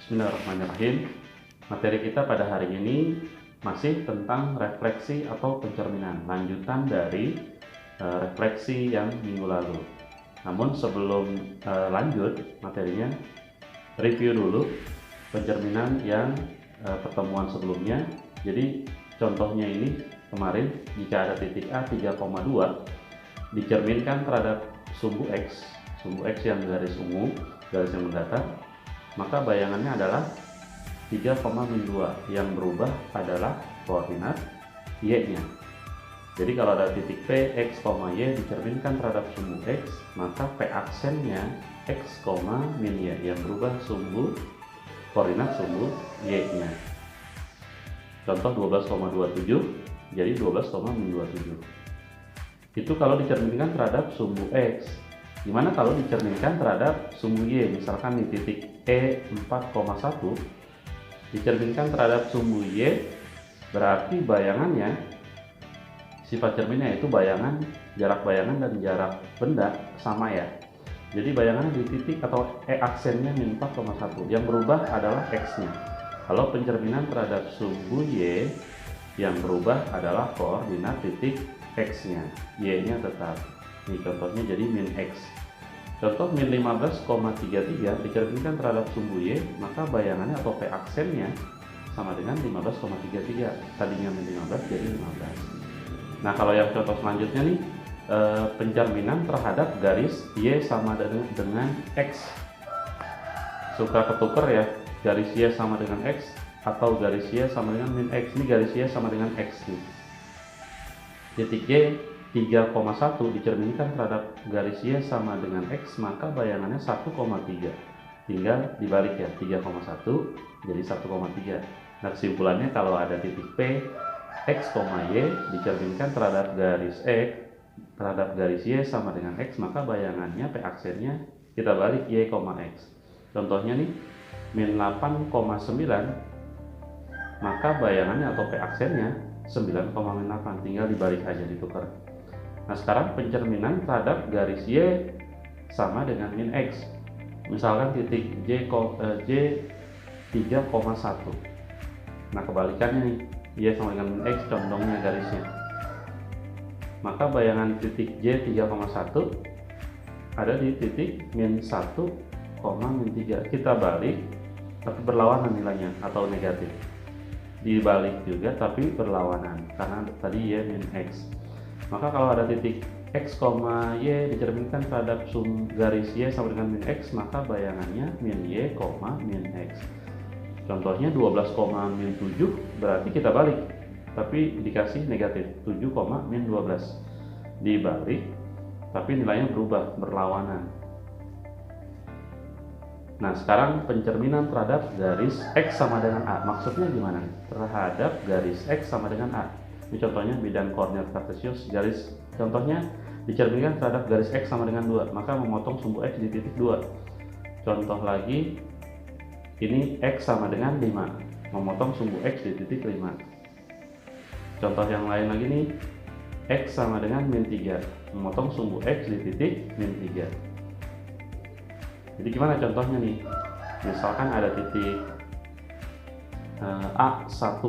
Bismillahirrahmanirrahim. Materi kita pada hari ini masih tentang refleksi atau pencerminan, lanjutan dari refleksi yang minggu lalu. Namun sebelum lanjut materinya, review dulu pencerminan yang pertemuan sebelumnya. Jadi contohnya ini kemarin, jika ada titik A 3,2 dicerminkan terhadap sumbu X yang garis ungu, garis yang mendatar, maka bayangannya adalah 3,2 yang berubah adalah koordinat Y-nya. Jadi kalau ada titik P, X, Y dicerminkan terhadap sumbu X, maka P aksennya X, min Y yang berubah koordinat sumbu Y-nya. Contoh 12,27 jadi 12,27. Itu kalau dicerminkan terhadap sumbu X. Gimana kalau dicerminkan terhadap sumbu Y? Misalkan di titik E 4,1 dicerminkan terhadap sumbu Y, berarti bayangannya, sifat cerminnya itu jarak bayangan dan jarak benda sama ya. Jadi bayangannya di titik atau E aksennya min 4,1, yang berubah adalah X-nya. Kalau pencerminan terhadap sumbu Y, yang berubah adalah koordinat titik X-nya, Y-nya tetap. Ini contohnya jadi min X. Contoh min 15,33 dicerminkan terhadap sumbu Y, maka bayangannya atau P aksennya sama dengan 15,33. Tadinya min 15 jadi 15. Nah kalau yang contoh selanjutnya nih, pencerminan terhadap garis Y sama dengan X. Suka ketuker ya, garis Y sama dengan X atau garis Y sama dengan min X. Ini garis Y sama dengan X nih. Titik Y 3,1 dicerminkan terhadap garis Y sama dengan X, maka bayangannya 1,3. Tinggal dibalik ya, 3,1 jadi 1,3. Nah kesimpulannya kalau ada titik P, X, Y dicerminkan terhadap garis Y sama dengan X, maka bayangannya P aksennya kita balik Y, X. Contohnya nih, min 8,9, maka bayangannya atau P aksennya 9,8, tinggal dibalik aja, ditukar. Nah sekarang pencerminan terhadap garis Y sama dengan min X. Misalkan titik J 3,1. Nah kebalikannya nih, Y sama dengan min X, condongnya garisnya. Maka bayangan titik J 3,1 ada di titik min 1, min 3. Kita balik, tapi berlawanan nilainya atau negatif. Dibalik juga tapi berlawanan, karena tadi Y min X. Maka kalau ada titik X, Y dicerminkan terhadap garis Y sama dengan min X, maka bayangannya min Y, min X. Contohnya 12, min 7, berarti kita balik, tapi dikasih negatif 7, min 12. Dibalik, tapi nilainya berubah, berlawanan. Nah sekarang pencerminan terhadap garis X sama dengan A, maksudnya gimana? Terhadap garis X sama dengan A. Ini contohnya bidang koordinat kartesius, contohnya dicerminkan terhadap garis X sama dengan 2, maka memotong sumbu X di titik 2. Contoh lagi, ini X sama dengan 5, memotong sumbu X di titik 5. Contoh yang lain lagi nih, X sama dengan min 3, memotong sumbu X di titik min 3. Jadi gimana contohnya nih? Misalkan ada titik A 1,1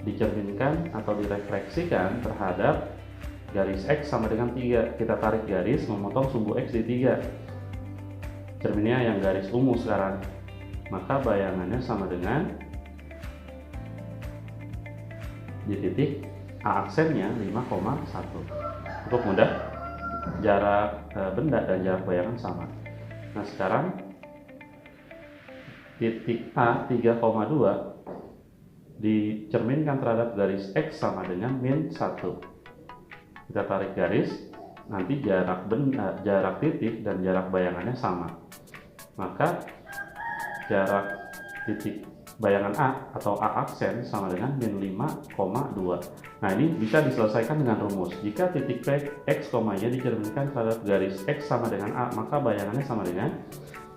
dicerminkan atau direfleksikan terhadap garis X sama dengan 3. Kita tarik garis, memotong sumbu X di 3. Cerminnya yang garis ungu sekarang. Maka bayangannya sama dengan di titik A aksennya 5,1. Cukup mudah, jarak benda dan jarak bayangan sama. Nah sekarang titik A 3,2 dicerminkan terhadap garis X sama dengan min 1. Kita tarik garis, nanti jarak titik dan jarak bayangannya sama, maka jarak titik bayangan A atau A aksen sama dengan min 5,2. Nah ini bisa diselesaikan dengan rumus. Jika titik P, X, Y dicerminkan terhadap garis X sama dengan A, maka bayangannya sama dengan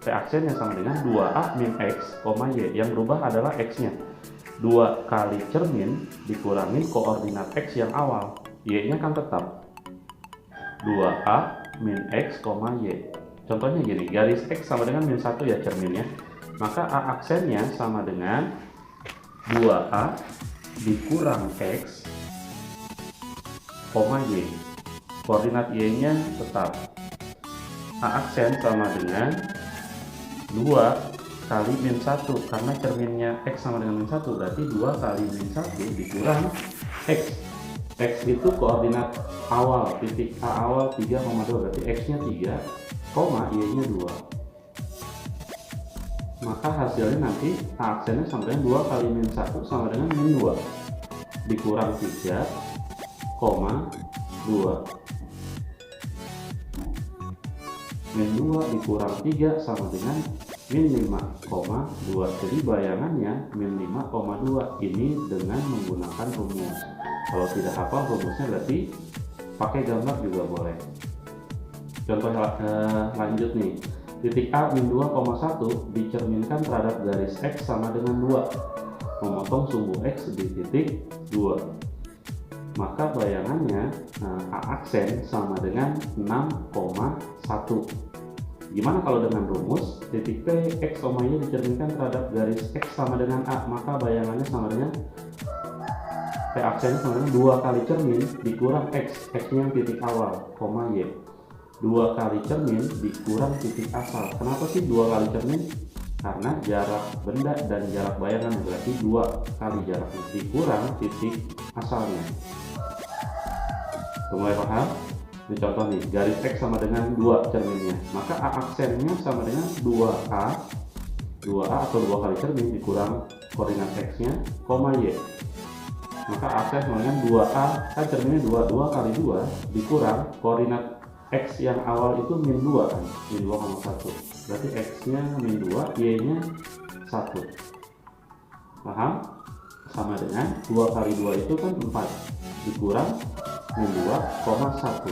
P aksennya sama dengan 2A min X, Y, yang berubah adalah X-nya. 2 kali cermin dikurangin koordinat X yang awal, Y-nya kan tetap 2A min X, Y. Contohnya gini, garis X sama dengan min 1 ya cerminnya. maka A aksennya sama dengan 2A dikurang X, Y. Koordinat Y-nya tetap. A aksen sama dengan 2 kali min 1, karena cerminnya X sama dengan min 1, berarti 2 kali min 1 dikurang X. X itu koordinat awal, titik A awal 3,2, berarti X-nya 3, Y-nya 2. Maka hasilnya nanti A aksennya sama dengan 2 kali min 1 sama dengan min 2 dikurang 3, 2. Min 2 dikurang 3 sama dengan min 5,2. Jadi bayangannya min 5,2 ini dengan menggunakan rumus. Kalau tidak hafal rumusnya berarti pakai gambar juga boleh. Contoh lanjut nih. Titik A min 2,1 dicerminkan terhadap garis X sama dengan 2. Memotong sumbu X di titik 2. Maka bayangannya A aksen sama dengan 6,1. Gimana kalau dengan rumus titik P X, Y dicerminkan terhadap garis X sama dengan A, maka bayangannya sama dengan P aksennya sama dengan 2 kali cermin dikurang X, X-nya yang titik awal, Y. 2 kali cermin dikurang titik asal. Kenapa sih 2 kali cermin? Karena jarak benda dan jarak bayangan, berarti 2 kali jarak dikurang titik asalnya. Mulai paham? Ini contoh nih, garis X sama dengan 2 cerminnya, maka A aksennya sama dengan 2A atau 2 kali cermin dikurang koordinat X-nya, Y. Maka A aksen sama dengan 2A, kan cerminnya 2 kali 2 dikurang koordinat X yang awal itu min 2 kan, min 2,1. Berarti X-nya min 2, Y-nya 1. Paham? Sama dengan 2 kali 2 itu kan 4 dikurang min 2,1.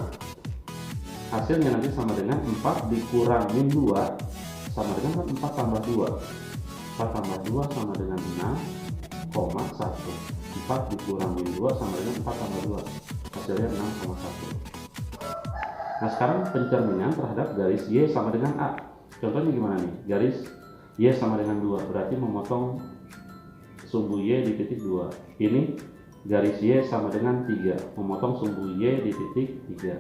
Hasilnya nanti sama dengan 4 dikurang min 2 sama dengan 4 tambah 2. 4 tambah 2 sama dengan 6,1. 4 dikurang min 2 sama dengan 4 tambah 2. Hasilnya 6,1. Nah sekarang pencerminan terhadap garis Y sama dengan A. Contohnya gimana nih? Garis Y sama dengan 2, berarti memotong sumbu Y di titik 2. Ini garis Y sama dengan 3, memotong sumbu Y di titik 3.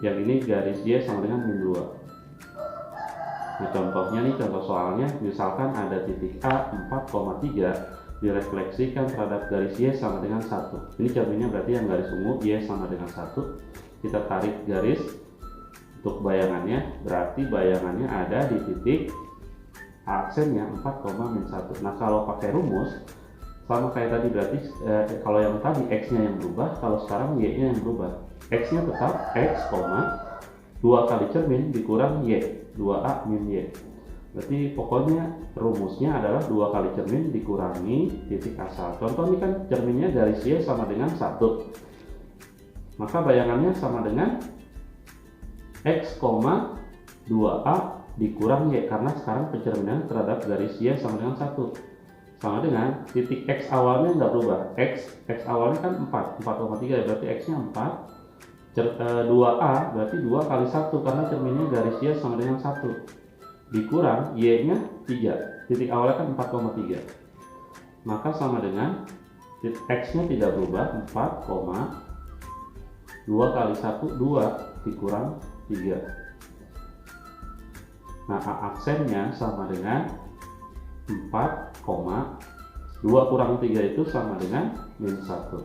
Yang ini garis Y sama dengan min 2. Nah contohnya nih, contoh soalnya, misalkan ada titik A 4,3 direfleksikan terhadap garis Y sama dengan 1. Ini cerminnya berarti yang garis ungu Y sama dengan 1. Kita tarik garis untuk bayangannya, berarti bayangannya ada di titik A aksennya 4,-1. Nah kalau pakai rumus sama kayak tadi, berarti kalau yang tadi X-nya yang berubah, kalau sekarang Y-nya yang berubah. X-nya tetap X, 2 kali cermin dikurang Y, 2A min Y. Berarti pokoknya rumusnya adalah 2 kali cermin dikurangi titik asal. Contoh ini kan cerminnya garis Y sama dengan 1. Maka bayangannya sama dengan X, 2A dikurang Y, karena sekarang pencerminan terhadap garis Y sama dengan 1. Sama dengan titik X awalnya nggak berubah. X awalnya kan 4,3, berarti X-nya 4. 2A berarti 2 kali 1, karena cerminnya garis Y sama dengan 1. Dikurang Y-nya 3. Titik awalnya kan 4,3. Maka sama dengan X-nya tidak berubah, 2 kali 1, 2 dikurang 3. Nah A aksennya sama dengan 4, 2 kurang 3 itu sama dengan min 1.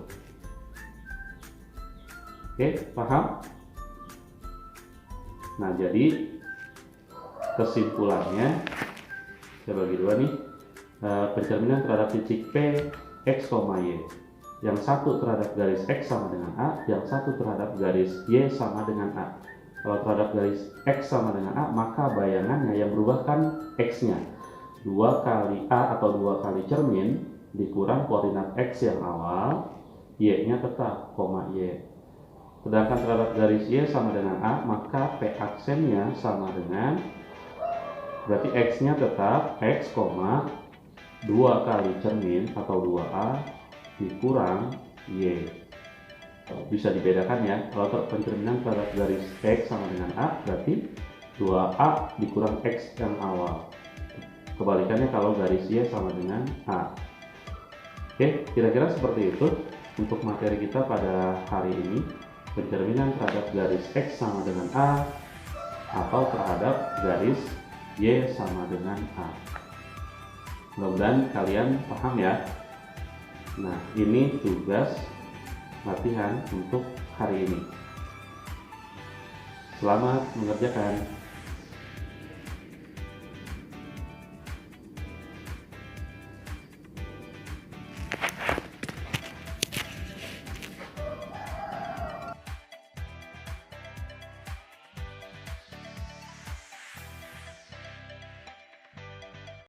Oke, paham? Nah jadi kesimpulannya saya bagi dua nih, pencerminan terhadap titik P, X, Y. Yang satu terhadap garis X sama dengan A, yang satu terhadap garis Y sama dengan A. Kalau terhadap garis X sama dengan A, maka bayangannya yang berubah kan X-nya. 2 kali A atau 2 kali cermin dikurang koordinat X yang awal, Y-nya tetap, Y. Sedangkan terhadap garis Y sama dengan A, maka P aksennya sama dengan, berarti X-nya tetap X, 2 kali cermin atau 2A dikurang Y. Bisa dibedakan ya, kalau pencerminan terhadap garis X sama dengan A, berarti 2A dikurang X yang awal. Kebalikannya kalau garis Y sama dengan A. Oke, kira-kira seperti itu untuk materi kita pada hari ini. Pencerminan terhadap garis X sama dengan A atau terhadap garis Y sama dengan A. Mudah-mudahan kalian paham ya. Nah, ini tugas latihan untuk hari ini. Selamat mengerjakan.